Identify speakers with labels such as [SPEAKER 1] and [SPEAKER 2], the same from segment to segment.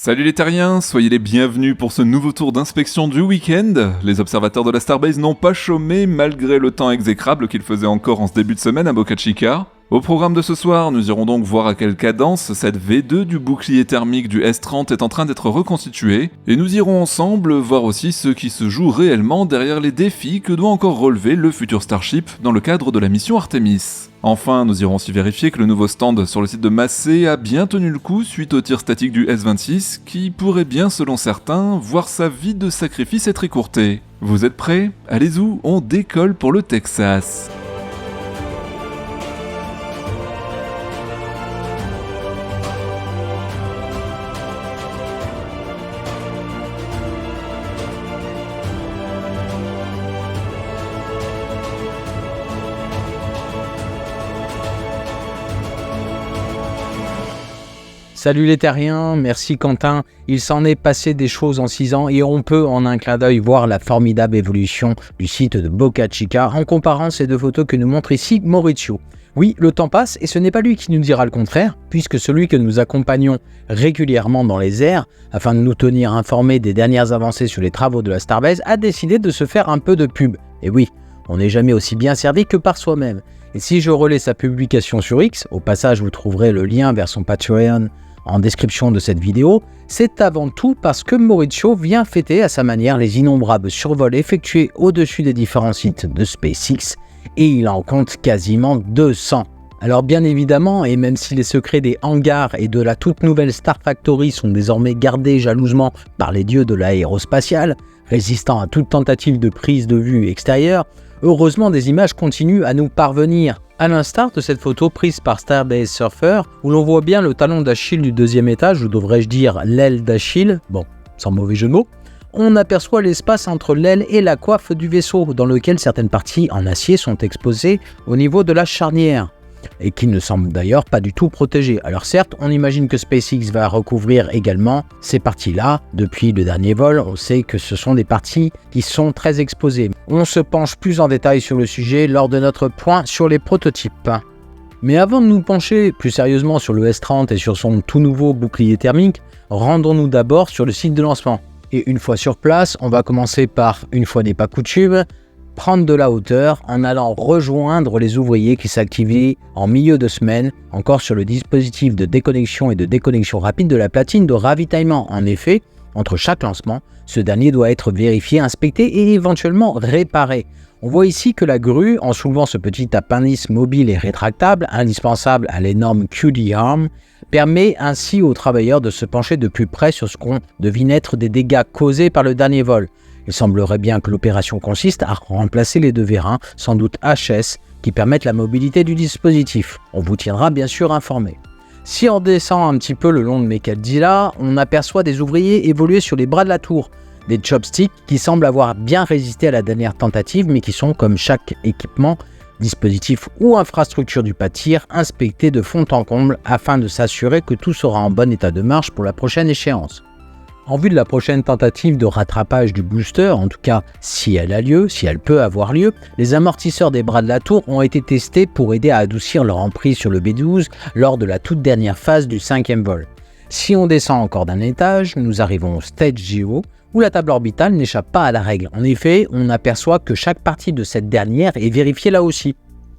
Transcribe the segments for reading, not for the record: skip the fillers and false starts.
[SPEAKER 1] Salut les terriens, soyez les bienvenus pour ce nouveau tour d'inspection du week-end. Les observateurs de la Starbase n'ont pas chômé malgré le temps exécrable qu'il faisait encore en ce début de semaine à Boca Chica. Au programme de ce soir, nous irons donc voir à quelle cadence cette V2 du bouclier thermique du S-30 est en train d'être reconstituée, et nous irons ensemble voir aussi ce qui se joue réellement derrière les défis que doit encore relever le futur Starship dans le cadre de la mission Artemis. Enfin, nous irons aussi vérifier que le nouveau stand sur le site de Massey a bien tenu le coup suite au tir statique du S-26, qui pourrait bien, selon certains, voir sa vie de sacrifice être écourtée. Vous êtes prêts ? Allez-y, on décolle pour le Texas.
[SPEAKER 2] Salut les terriens, merci Quentin. Il s'en est passé des choses en 6 ans et on peut en un clin d'œil voir la formidable évolution du site de Boca Chica en comparant ces deux photos que nous montre ici Maurizio. Oui, le temps passe et ce n'est pas lui qui nous dira le contraire, puisque celui que nous accompagnons régulièrement dans les airs, afin de nous tenir informés des dernières avancées sur les travaux de la Starbase, a décidé de se faire un peu de pub. Et oui, on n'est jamais aussi bien servi que par soi-même. Et si je relais sa publication sur X, au passage vous trouverez le lien vers son Patreon en description de cette vidéo, c'est avant tout parce que Maurizio vient fêter à sa manière les innombrables survols effectués au-dessus des différents sites de SpaceX, et il en compte quasiment 200. Alors bien évidemment, et même si les secrets des hangars et de la toute nouvelle Star Factory sont désormais gardés jalousement par les dieux de l'aérospatiale, résistant à toute tentative de prise de vue extérieure, heureusement des images continuent à nous parvenir. À l'instar de cette photo prise par Starbase Surfer, où l'on voit bien le talon d'Achille du deuxième étage, ou devrais-je dire l'aile d'Achille, bon, sans mauvais jeu de mots, on aperçoit l'espace entre l'aile et la coiffe du vaisseau, dans lequel certaines parties en acier sont exposées au niveau de la charnière, et qui ne semblent d'ailleurs pas du tout protégées. Alors certes, on imagine que SpaceX va recouvrir également ces parties-là. Depuis le dernier vol, on sait que ce sont des parties qui sont très exposées. On se penche plus en détail sur le sujet lors de notre point sur les prototypes. Mais avant de nous pencher plus sérieusement sur le S-30 et sur son tout nouveau bouclier thermique, rendons-nous d'abord sur le site de lancement. Et une fois sur place, on va commencer par, une fois n'est pas coutume, prendre de la hauteur en allant rejoindre les ouvriers qui s'activaient en milieu de semaine encore sur le dispositif de déconnexion et de déconnexion rapide de la platine de ravitaillement. En effet, entre chaque lancement, ce dernier doit être vérifié, inspecté et éventuellement réparé. On voit ici que la grue, en soulevant ce petit appendice mobile et rétractable, indispensable à l'énorme QD Arm, permet ainsi aux travailleurs de se pencher de plus près sur ce qu'on devine être des dégâts causés par le dernier vol. Il semblerait bien que l'opération consiste à remplacer les deux vérins, sans doute HS, qui permettent la mobilité du dispositif. On vous tiendra bien sûr informé. Si on descend un petit peu le long de Mekadzilla, on aperçoit des ouvriers évoluer sur les bras de la tour. Des chopsticks qui semblent avoir bien résisté à la dernière tentative, mais qui sont, comme chaque équipement, dispositif ou infrastructure du pâtir, inspectés de fond en comble afin de s'assurer que tout sera en bon état de marche pour la prochaine échéance. En vue de la prochaine tentative de rattrapage du booster, en tout cas si elle a lieu, si elle peut avoir lieu, les amortisseurs des bras de la tour ont été testés pour aider à adoucir leur emprise sur le B12 lors de la toute dernière phase du 5e vol. Si on descend encore d'un étage, nous arrivons au Stage 0, où la table orbitale n'échappe pas à la règle. En effet, on aperçoit que chaque partie de cette dernière est vérifiée là aussi.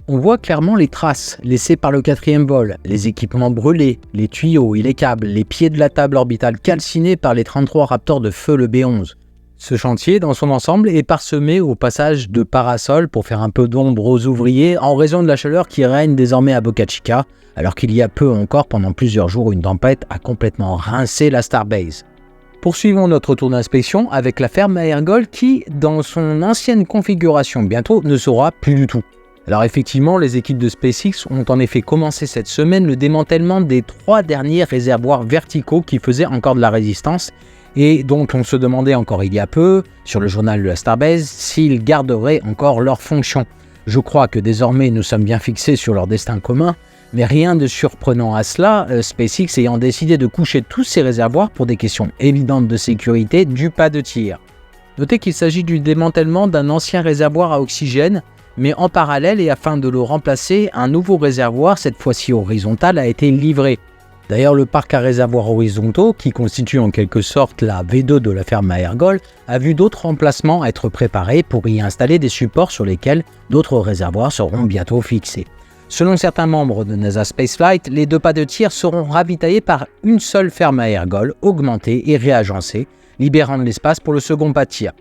[SPEAKER 2] On voit clairement les traces laissées par le 4e vol, les équipements brûlés, les tuyaux et les câbles, les pieds de la table orbitale calcinés par les 33 Raptors de feu le B11. Ce chantier, dans son ensemble, est parsemé au passage de parasols pour faire un peu d'ombre aux ouvriers en raison de la chaleur qui règne désormais à Boca Chica, alors qu'il y a peu encore, pendant plusieurs jours, une tempête a complètement rincé la Starbase. Poursuivons notre tour d'inspection avec la ferme à ergols qui, dans son ancienne configuration bientôt, ne sera plus du tout. Alors effectivement, les équipes de SpaceX ont en effet commencé cette semaine le démantèlement des 3 derniers réservoirs verticaux qui faisaient encore de la résistance et dont on se demandait encore il y a peu, sur le journal de la Starbase, s'ils garderaient encore leur fonction. Je crois que désormais nous sommes bien fixés sur leur destin commun, mais rien de surprenant à cela, SpaceX ayant décidé de coucher tous ces réservoirs pour des questions évidentes de sécurité du pas de tir. Notez qu'il s'agit du démantèlement d'un ancien réservoir à oxygène, mais en parallèle et afin de le remplacer, un nouveau réservoir, cette fois-ci horizontal, a été livré. D'ailleurs, le parc à réservoirs horizontaux, qui constitue en quelque sorte la V2 de la ferme à Ergol, a vu d'autres emplacements être préparés pour y installer des supports sur lesquels d'autres réservoirs seront bientôt fixés. Selon certains membres de NASA Spaceflight, les 2 pas de tir seront ravitaillés par une seule ferme à Ergol, augmentée et réagencée, libérant de l'espace pour le second pas de tir.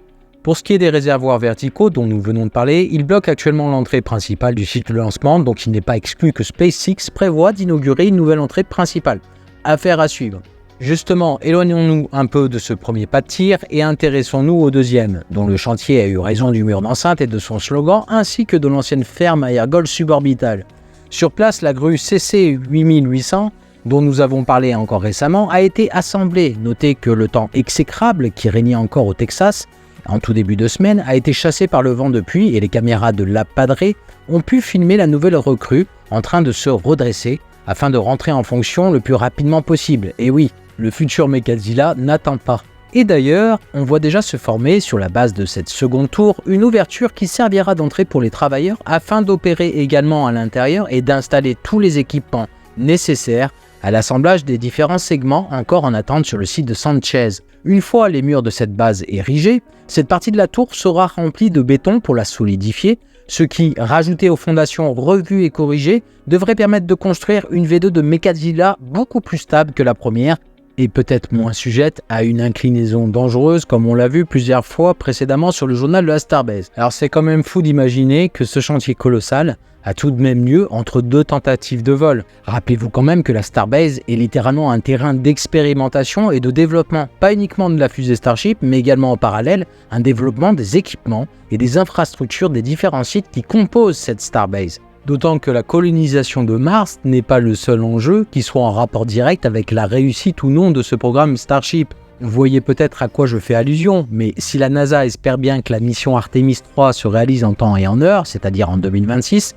[SPEAKER 2] Pour ce qui est des réservoirs verticaux dont nous venons de parler, ils bloquent actuellement l'entrée principale du site de lancement, donc il n'est pas exclu que SpaceX prévoit d'inaugurer une nouvelle entrée principale. Affaire à suivre. Justement, éloignons-nous un peu de ce premier pas de tir et intéressons-nous au deuxième, dont le chantier a eu raison du mur d'enceinte et de son slogan, ainsi que de l'ancienne ferme à Ergol suborbitale. Sur place, la grue CC 8800, dont nous avons parlé encore récemment, a été assemblée. Notez que le temps exécrable qui régnait encore au Texas, en tout début de semaine, a été chassé par le vent depuis et les caméras de la Padre ont pu filmer la nouvelle recrue en train de se redresser afin de rentrer en fonction le plus rapidement possible. Et oui, le futur Mechazilla n'attend pas. Et d'ailleurs, on voit déjà se former sur la base de cette seconde tour une ouverture qui servira d'entrée pour les travailleurs afin d'opérer également à l'intérieur et d'installer tous les équipements nécessaires à l'assemblage des différents segments encore en attente sur le site de Sanchez. Une fois les murs de cette base érigés, cette partie de la tour sera remplie de béton pour la solidifier, ce qui, rajouté aux fondations revues et corrigées, devrait permettre de construire une V2 de Mechazilla beaucoup plus stable que la première et peut-être moins sujette à une inclinaison dangereuse comme on l'a vu plusieurs fois précédemment sur le journal de la Starbase. Alors c'est quand même fou d'imaginer que ce chantier colossal a tout de même lieu entre 2 tentatives de vol. Rappelez-vous quand même que la Starbase est littéralement un terrain d'expérimentation et de développement, pas uniquement de la fusée Starship, mais également en parallèle un développement des équipements et des infrastructures des différents sites qui composent cette Starbase. D'autant que la colonisation de Mars n'est pas le seul enjeu qui soit en rapport direct avec la réussite ou non de ce programme Starship. Vous voyez peut-être à quoi je fais allusion, mais si la NASA espère bien que la mission Artemis 3 se réalise en temps et en heure, c'est-à-dire en 2026,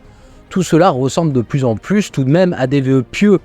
[SPEAKER 2] tout cela ressemble de plus en plus tout de même à des vœux pieux,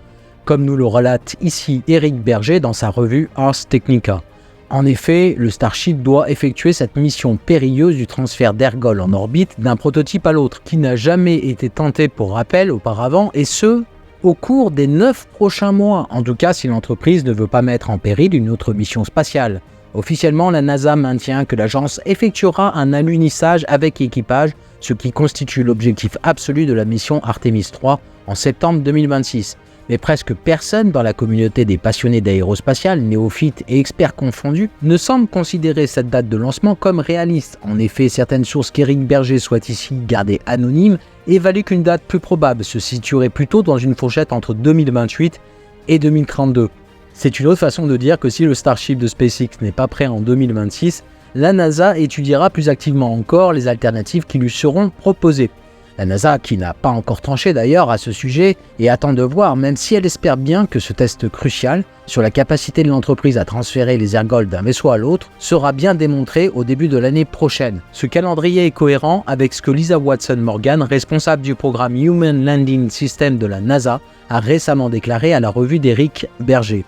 [SPEAKER 2] comme nous le relate ici Éric Berger dans sa revue Ars Technica. En effet, le Starship doit effectuer cette mission périlleuse du transfert d'Ergol en orbite d'un prototype à l'autre, qui n'a jamais été tenté pour rappel auparavant, et ce, au cours des 9 prochains mois, en tout cas si l'entreprise ne veut pas mettre en péril une autre mission spatiale. Officiellement, la NASA maintient que l'agence effectuera un alunissage avec équipage, ce qui constitue l'objectif absolu de la mission Artemis 3 en septembre 2026. Mais presque personne dans la communauté des passionnés d'aérospatial, néophytes et experts confondus, ne semble considérer cette date de lancement comme réaliste. En effet, certaines sources qu'Éric Berger souhaite ici garder anonymes évaluent qu'une date plus probable se situerait plutôt dans une fourchette entre 2028 et 2032. C'est une autre façon de dire que si le Starship de SpaceX n'est pas prêt en 2026, la NASA étudiera plus activement encore les alternatives qui lui seront proposées. La NASA, qui n'a pas encore tranché d'ailleurs à ce sujet et attend de voir, même si elle espère bien que ce test crucial sur la capacité de l'entreprise à transférer les ergols d'un vaisseau à l'autre sera bien démontré au début de l'année prochaine. Ce calendrier est cohérent avec ce que Lisa Watson-Morgan, responsable du programme Human Landing System de la NASA, a récemment déclaré à la revue d'Éric Berger.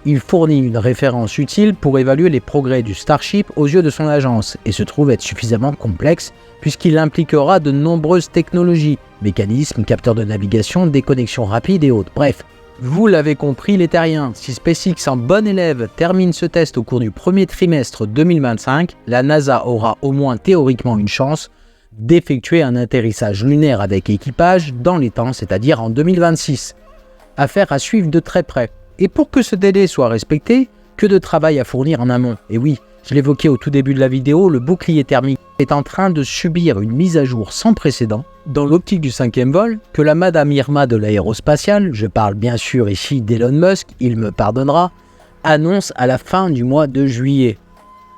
[SPEAKER 2] Il fournit une référence utile pour évaluer les progrès du Starship aux yeux de son agence et se trouve être suffisamment complexe puisqu'il impliquera de nombreuses technologies, mécanismes, capteurs de navigation, déconnexions rapides et autres. Bref, vous l'avez compris les terriens, si SpaceX en bon élève termine ce test au cours du premier trimestre 2025, la NASA aura au moins théoriquement une chance d'effectuer un atterrissage lunaire avec équipage dans les temps, c'est-à-dire en 2026. Affaire à suivre de très près. Et pour que ce délai soit respecté, que de travail à fournir en amont. Et oui, je l'évoquais au tout début de la vidéo, le bouclier thermique est en train de subir une mise à jour sans précédent dans l'optique du 5e vol que la Madame Irma de l'aérospatiale, je parle bien sûr ici d'Elon Musk, il me pardonnera, annonce à la fin du mois de juillet.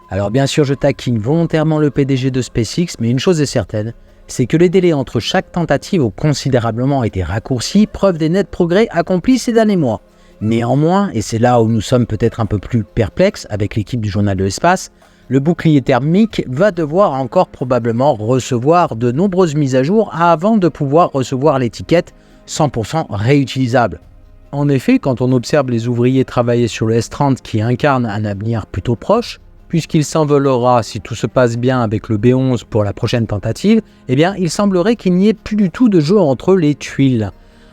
[SPEAKER 2] Alors bien sûr je taquine volontairement le PDG de SpaceX, mais une chose est certaine, c'est que les délais entre chaque tentative ont considérablement été raccourcis, preuve des nets progrès accomplis ces derniers mois. Néanmoins, et c'est là où nous sommes peut-être un peu plus perplexes avec l'équipe du journal de l'espace, le bouclier thermique va devoir encore probablement recevoir de nombreuses mises à jour avant de pouvoir recevoir l'étiquette 100% réutilisable. En effet, quand on observe les ouvriers travailler sur le S-30 qui incarnent un avenir plutôt proche, puisqu'il s'envolera si tout se passe bien avec le B-11 pour la prochaine tentative, eh bien il semblerait qu'il n'y ait plus du tout de jeu entre les tuiles.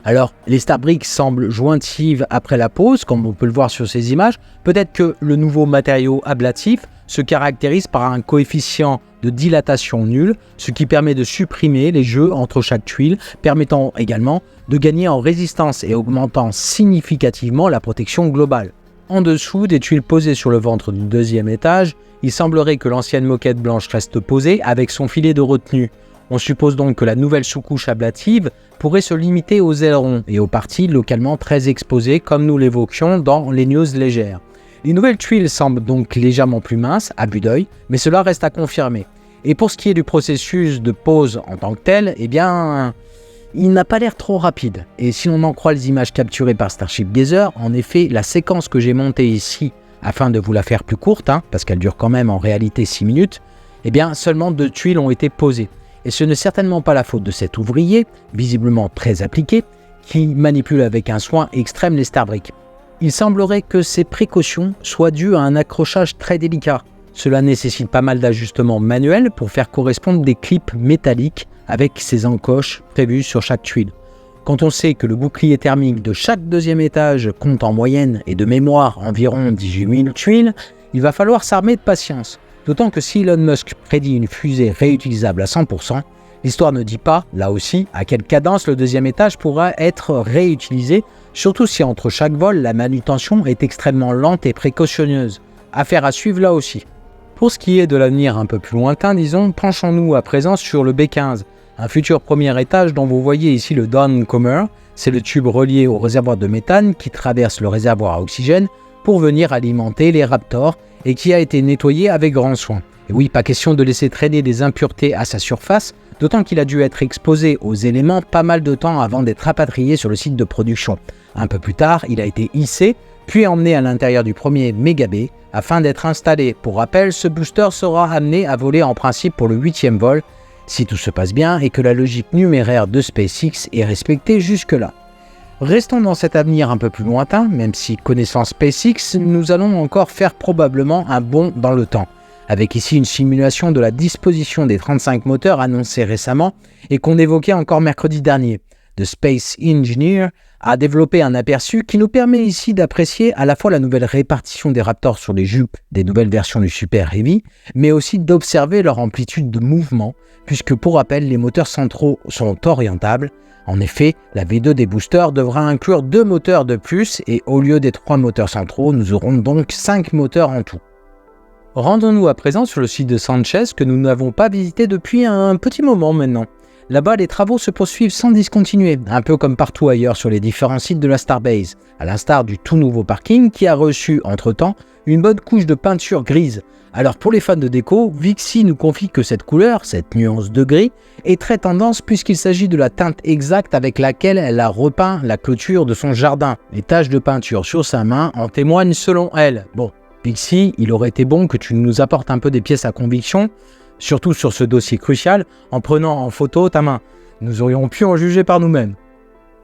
[SPEAKER 2] Alors, les Starbrick semblent jointives après la pose, comme on peut le voir sur ces images. Peut-être que le nouveau matériau ablatif se caractérise par un coefficient de dilatation nul, ce qui permet de supprimer les jeux entre chaque tuile, permettant également de gagner en résistance et augmentant significativement la protection globale. En dessous des tuiles posées sur le ventre du deuxième étage, il semblerait que l'ancienne moquette blanche reste posée avec son filet de retenue. On suppose donc que la nouvelle sous-couche ablative pourrait se limiter aux ailerons et aux parties localement très exposées comme nous l'évoquions dans les news légères. Les nouvelles tuiles semblent donc légèrement plus minces à vue d'œil, mais cela reste à confirmer. Et pour ce qui est du processus de pose en tant que tel, eh bien, il n'a pas l'air trop rapide. Et si l'on en croit les images capturées par Starship Gazer, en effet, la séquence que j'ai montée ici, afin de vous la faire plus courte, parce qu'elle dure quand même en réalité 6 minutes, eh bien, seulement 2 tuiles ont été posées. Et ce n'est certainement pas la faute de cet ouvrier, visiblement très appliqué, qui manipule avec un soin extrême les Starbrick. Il semblerait que ces précautions soient dues à un accrochage très délicat. Cela nécessite pas mal d'ajustements manuels pour faire correspondre des clips métalliques avec ces encoches prévues sur chaque tuile. Quand on sait que le bouclier thermique de chaque deuxième étage compte en moyenne et de mémoire environ 18 000 tuiles, il va falloir s'armer de patience. D'autant que si Elon Musk prédit une fusée réutilisable à 100%, l'histoire ne dit pas, là aussi, à quelle cadence le deuxième étage pourra être réutilisé, surtout si entre chaque vol, la manutention est extrêmement lente et précautionneuse. Affaire à suivre là aussi. Pour ce qui est de l'avenir un peu plus lointain, disons, penchons-nous à présent sur le B15, un futur premier étage dont vous voyez ici le Downcomer. C'est le tube relié au réservoir de méthane qui traverse le réservoir à oxygène pour venir alimenter les Raptors et qui a été nettoyé avec grand soin. Et oui, pas question de laisser traîner des impuretés à sa surface, d'autant qu'il a dû être exposé aux éléments pas mal de temps avant d'être rapatrié sur le site de production. Un peu plus tard, il a été hissé, puis emmené à l'intérieur du premier Mégabé afin d'être installé. Pour rappel, ce booster sera amené à voler en principe pour le 8e vol, si tout se passe bien et que la logique numéraire de SpaceX est respectée jusque-là. Restons dans cet avenir un peu plus lointain, même si connaissant SpaceX, nous allons encore faire probablement un bond dans le temps. Avec ici une simulation de la disposition des 35 moteurs annoncés récemment et qu'on évoquait encore mercredi dernier. The Space Engineer a développé un aperçu qui nous permet ici d'apprécier à la fois la nouvelle répartition des Raptors sur les jupes des nouvelles versions du Super Heavy, mais aussi d'observer leur amplitude de mouvement, puisque pour rappel, les moteurs centraux sont orientables. En effet, la V2 des boosters devra inclure 2 moteurs de plus et au lieu des 3 moteurs centraux, nous aurons donc 5 moteurs en tout. Rendons-nous à présent sur le site de Sanchez que nous n'avons pas visité depuis un petit moment maintenant. Là-bas, les travaux se poursuivent sans discontinuer, un peu comme partout ailleurs sur les différents sites de la Starbase, à l'instar du tout nouveau parking qui a reçu, entre-temps, une bonne couche de peinture grise. Alors pour les fans de déco, Vixie nous confie que cette couleur, cette nuance de gris, est très tendance puisqu'il s'agit de la teinte exacte avec laquelle elle a repeint la clôture de son jardin. Les taches de peinture sur sa main en témoignent selon elle. Bon, Vixie, il aurait été bon que tu nous apportes un peu des pièces à conviction, surtout sur ce dossier crucial, en prenant en photo ta main. Nous aurions pu en juger par nous-mêmes.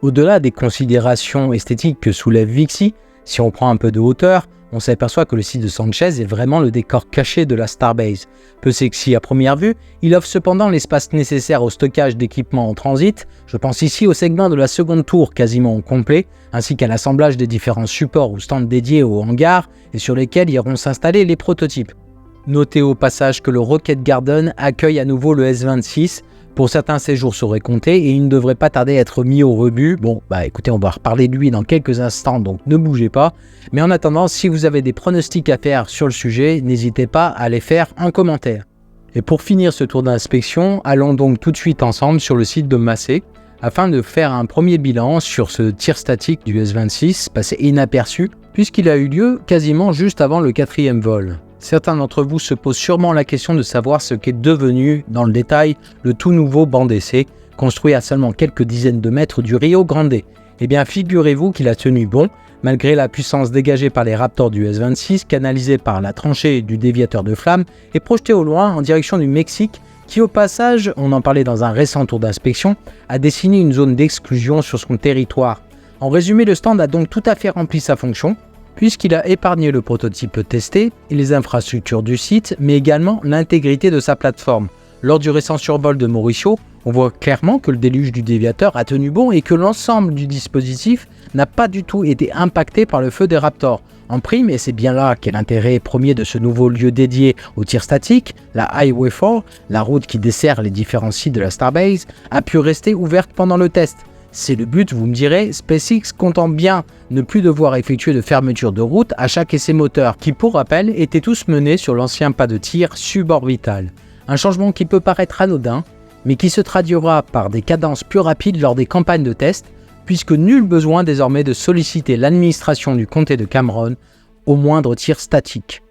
[SPEAKER 2] Au-delà des considérations esthétiques que soulève Vixie, si on prend un peu de hauteur, on s'aperçoit que le site de Sanchez est vraiment le décor caché de la Starbase. Peu sexy à première vue, il offre cependant l'espace nécessaire au stockage d'équipements en transit. Je pense ici au segment de la seconde tour quasiment au complet, ainsi qu'à l'assemblage des différents supports ou stands dédiés au hangar et sur lesquels iront s'installer les prototypes. Notez au passage que le Rocket Garden accueille à nouveau le S-26. Pour certains séjours seraient comptés et il ne devrait pas tarder à être mis au rebut. Bon, écoutez, on va reparler de lui dans quelques instants, donc ne bougez pas. Mais en attendant, si vous avez des pronostics à faire sur le sujet, n'hésitez pas à les faire en commentaire. Et pour finir ce tour d'inspection, allons donc tout de suite ensemble sur le site de Massey, afin de faire un premier bilan sur ce tir statique du S-26, passé inaperçu, puisqu'il a eu lieu quasiment juste avant le 4e vol. Certains d'entre vous se posent sûrement la question de savoir ce qu'est devenu, dans le détail, le tout nouveau banc d'essai, construit à seulement quelques dizaines de mètres du Rio Grande. Eh bien, figurez-vous qu'il a tenu bon, malgré la puissance dégagée par les Raptors du S-26, canalisée par la tranchée du déviateur de flamme et projetée au loin en direction du Mexique, qui au passage, on en parlait dans un récent tour d'inspection, a dessiné une zone d'exclusion sur son territoire. En résumé, le stand a donc tout à fait rempli sa fonction, puisqu'il a épargné le prototype testé et les infrastructures du site, mais également l'intégrité de sa plateforme. Lors du récent survol de Mauricio, on voit clairement que le déluge du déviateur a tenu bon et que l'ensemble du dispositif n'a pas du tout été impacté par le feu des Raptors. En prime, et c'est bien là qu'est l'intérêt premier de ce nouveau lieu dédié au tir statique, la Highway 4, la route qui dessert les différents sites de la Starbase, a pu rester ouverte pendant le test. C'est le but, vous me direz, SpaceX comptant bien ne plus devoir effectuer de fermeture de route à chaque essai moteur, qui pour rappel étaient tous menés sur l'ancien pas de tir suborbital. Un changement qui peut paraître anodin, mais qui se traduira par des cadences plus rapides lors des campagnes de test, puisque nul besoin désormais de solliciter l'administration du comté de Cameron au moindre tir statique.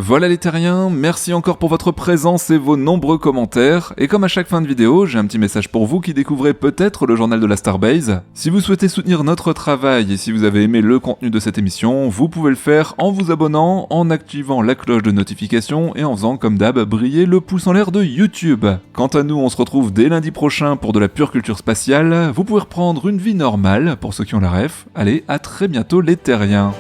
[SPEAKER 1] Voilà les terriens, merci encore pour votre présence et vos nombreux commentaires, et comme à chaque fin de vidéo, j'ai un petit message pour vous qui découvrez peut-être le journal de la Starbase. Si vous souhaitez soutenir notre travail et si vous avez aimé le contenu de cette émission, vous pouvez le faire en vous abonnant, en activant la cloche de notification et en faisant comme d'hab briller le pouce en l'air de YouTube. Quant à nous, on se retrouve dès lundi prochain pour de la pure culture spatiale, vous pouvez reprendre une vie normale pour ceux qui ont la ref. Allez, à très bientôt les terriens.